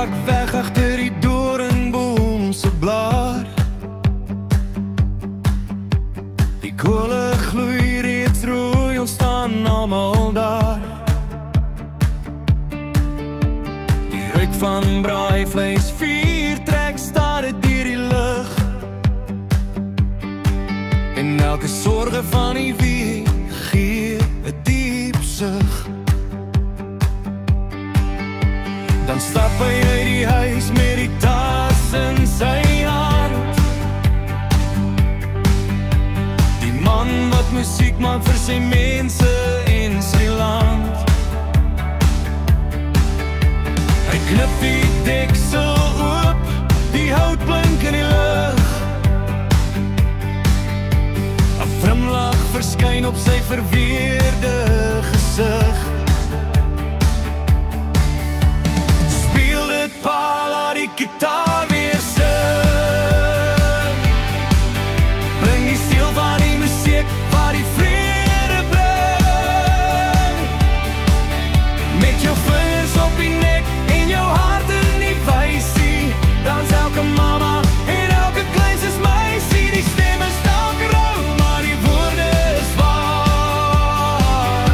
ek weg agter die doringboom se blaar. Die kole gloei reeds rooi, ons staan almal daar. Die reuk van braaivleis, vuur trek stare deur die lug. En elke sorge van die week gee 'n diep sug. Dan stap hy uit die huis met die tas in sy hand. Die man wat musiek maak vir sy mense en sy land. Hy knip die deksel oop, die hout blink in die lug. 'n Glimlag verskyn op sy verweerde gesig. Speel dit pa, laat die gitaar weer sing. Bring die siel van die musiek waar die vrede bring. Met jou vingers op die nek en jou hart in die wysie. Dans elke mama en elke kleintjes meisie. Die stem is dalk rou, maar die woorde is waar.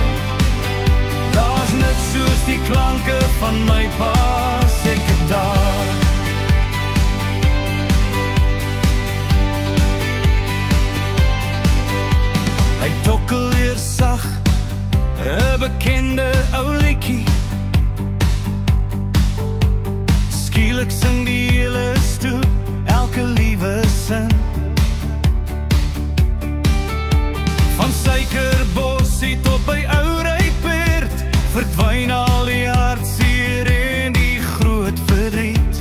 Daar's net soos die klanke van my pa se gitaar. Hy tokkel weer sag, 'n bekende ou liedjie. Skielik sing die hele stoep elke liewe sin. Van suikerbossie tot by ou Rypeert verdwyn al die hartseer en die groot verdriet.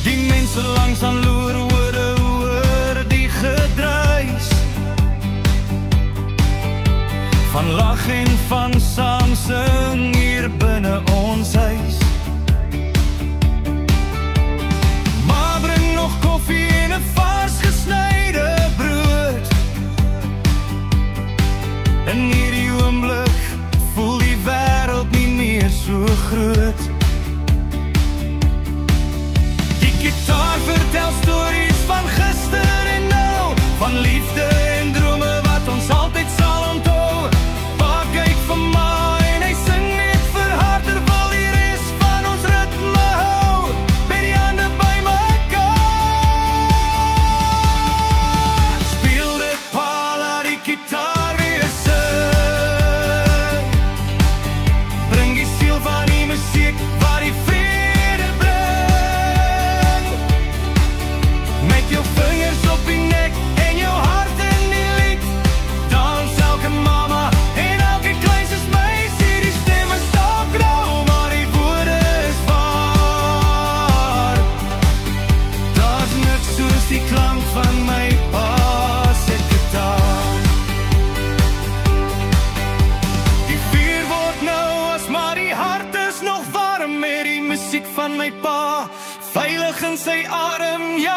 Die mense langs aan loer oor die gedruis. Van lag en van saam sing hier binne ons huis. Maar bring nog koffie en 'n vars gesnyde brood. In hierdie oomblik voel die wêreld nie meer so groot. Die gitaar vertel stories van gister en nou, van liefde en drome wat ons altyd sal onthou. Pa kyk vir my en hy sing net vir haar terwyl die res van ons ritme hou, met die hande by mekaar. Speel dit pa, laat die gitaar weer sing. Bring die siel van die musiek waar die vrede bring. Met jou vingers op die nek en jou hart in die lied. Dans elke mama en elke kleintjes meisie. Die stem is dalk rou, maar die woorde is waar. Daar's niks soos die klank van my pa se gitaar. Die vuur word nou as, maar die hart is nog warm met die musiek van my pa. Veilig in sy arm, ja.